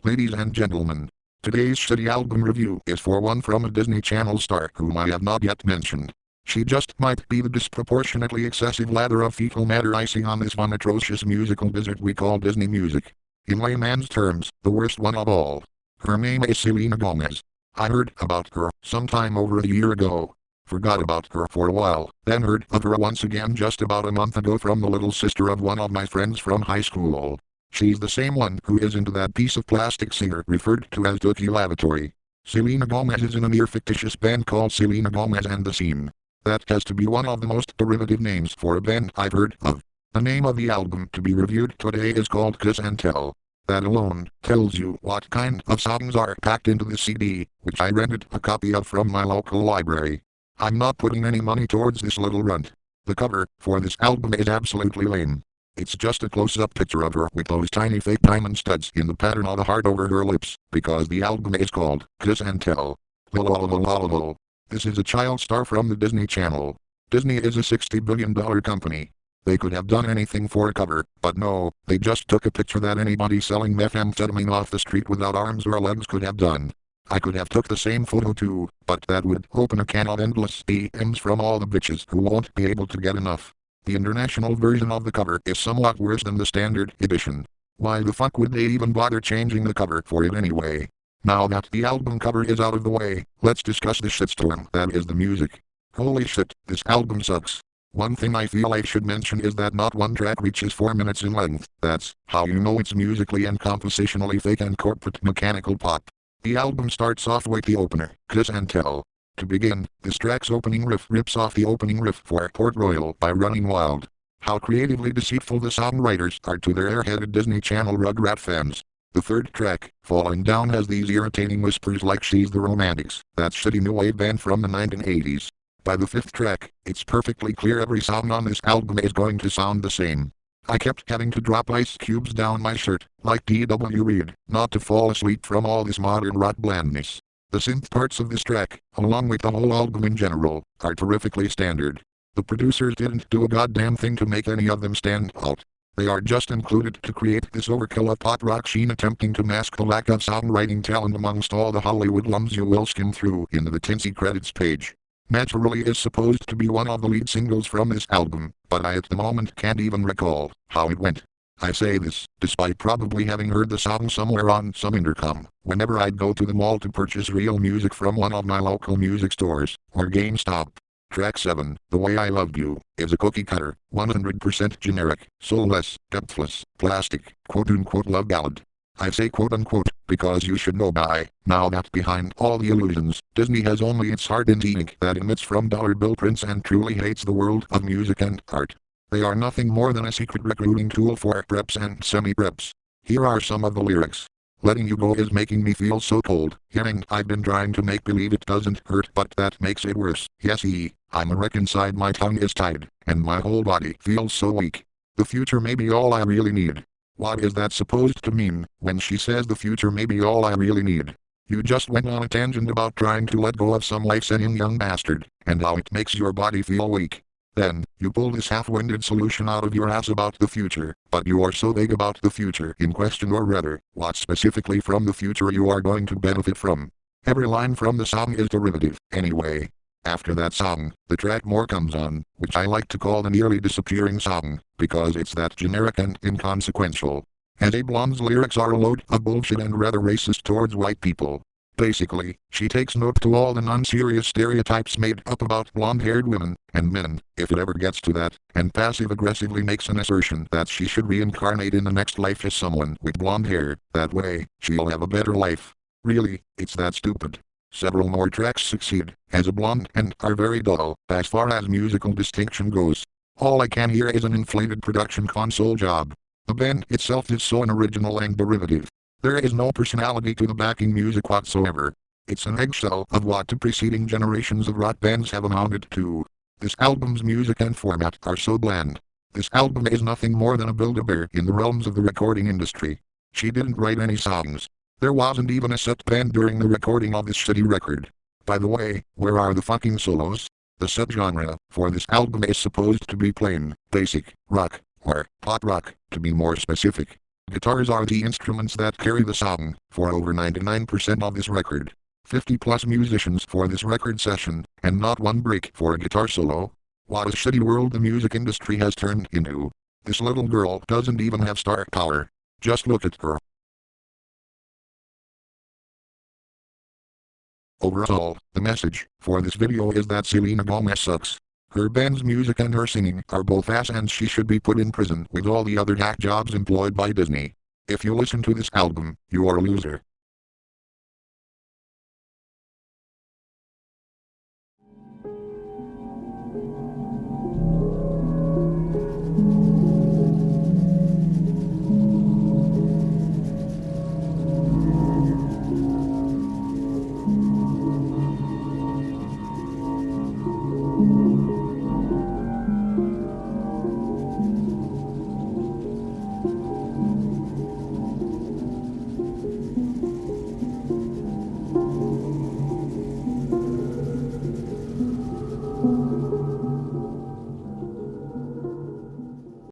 Ladies and gentlemen, today's shitty album review is for one from a Disney Channel star whom I have not yet mentioned. She just might be the disproportionately excessive lather of fecal matter icing on this one atrocious musical dessert we call Disney music. In layman's terms, the worst one of all. Her name is Selena Gomez. I heard about her sometime over a year ago. Forgot about her for a while, then heard of her once again just about a month ago from the little sister of one of my friends from high school. She's the same one who is into that piece of plastic singer referred to as Dookie Lavatory. Selena Gomez is in a near fictitious band called Selena Gomez and the Scene. That has to be one of the most derivative names for a band I've heard of. The name of the album to be reviewed today is called Kiss and Tell. That alone tells you what kind of songs are packed into the CD, which I rented a copy of from my local library. I'm not putting any money towards this little runt. The cover for this album is absolutely lame. It's just a close-up picture of her with those tiny fake diamond studs in the pattern of a heart over her lips, because the album is called Kiss and Tell. Lol. This is a child star from the Disney Channel. Disney is a $60 billion company. They could have done anything for a cover, but no, they just took a picture that anybody selling methamphetamine off the street without arms or legs could have done. I could have took the same photo too, but that would open a can of endless DMs from all the bitches who won't be able to get enough. The international version of the cover is somewhat worse than the standard edition. Why the fuck would they even bother changing the cover for it anyway? Now that the album cover is out of the way, let's discuss the shitstorm that is the music. Holy shit, this album sucks. One thing I feel I should mention is that not one track reaches 4 minutes in length. That's how you know it's musically and compositionally fake and corporate mechanical pop. The album starts off with the opener, Kiss and Tell. To begin, this track's opening riff rips off the opening riff for Port Royal by Running Wild. How creatively deceitful the songwriters are to their airheaded Disney Channel Rugrat fans. The third track, Falling Down, has these irritating whispers like she's the Romantics, that shitty new wave band from the 1980s. By the fifth track, it's perfectly clear every song on this album is going to sound the same. I kept having to drop ice cubes down my shirt, like D.W. Reed, not to fall asleep from all this modern rock blandness. The synth parts of this track, along with the whole album in general, are terrifically standard. The producers didn't do a goddamn thing to make any of them stand out. They are just included to create this overkill of pop rock sheen, attempting to mask the lack of songwriting talent amongst all the Hollywood lums you will skim through into the tinsy credits page. Naturally is supposed to be one of the lead singles from this album, but I at the moment can't even recall how it went. I say this, despite probably having heard the song somewhere on some intercom, whenever I'd go to the mall to purchase real music from one of my local music stores, or GameStop. Track 7, The Way I Loved You, is a cookie cutter, 100% generic, soulless, depthless, plastic, quote-unquote love ballad. I say quote-unquote, because you should know by now that behind all the illusions, Disney has only its heart in the ink that emits from dollar bill prints and truly hates the world of music and art. They are nothing more than a secret recruiting tool for preps and semi-preps. Here are some of the lyrics. Letting you go is making me feel so cold. Hearing I've been trying to make believe it doesn't hurt, but that makes it worse. Yes, I'm a wreck inside, my tongue is tied, and my whole body feels so weak. The future may be all I really need. What is that supposed to mean, when she says the future may be all I really need? You just went on a tangent about trying to let go of some life-saving young bastard, and how it makes your body feel weak. Then, you pull this half-winded solution out of your ass about the future, but you are so vague about the future in question, or rather, what specifically from the future you are going to benefit from. Every line from the song is derivative, anyway. After that song, the track More comes on, which I like to call the nearly disappearing song, because it's that generic and inconsequential. And A Blonde's lyrics are a load of bullshit and rather racist towards white people. Basically, she takes note to all the non-serious stereotypes made up about blonde-haired women, and men, if it ever gets to that, and passive-aggressively makes an assertion that she should reincarnate in the next life as someone with blonde hair. That way, she'll have a better life. Really, it's that stupid. Several more tracks succeed, as a blonde, and are very dull, as far as musical distinction goes. All I can hear is an inflated production console job. The band itself is so unoriginal and derivative. There is no personality to the backing music whatsoever. It's an eggshell of what the preceding generations of rock bands have amounted to. This album's music and format are so bland. This album is nothing more than a Build-A-Bear in the realms of the recording industry. She didn't write any songs. There wasn't even a set band during the recording of this shitty record. By the way, where are the fucking solos? The subgenre for this album is supposed to be plain, basic, rock, or pop rock, to be more specific. Guitars are the instruments that carry the song, for over 99% of this record. 50 plus musicians for this record session, and not one break for a guitar solo. What a shitty world the music industry has turned into. This little girl doesn't even have star power. Just look at her. Overall, the message for this video is that Selena Gomez sucks. Her band's music and her singing are both ass, and she should be put in prison with all the other hack jobs employed by Disney. If you listen to this album, you are a loser.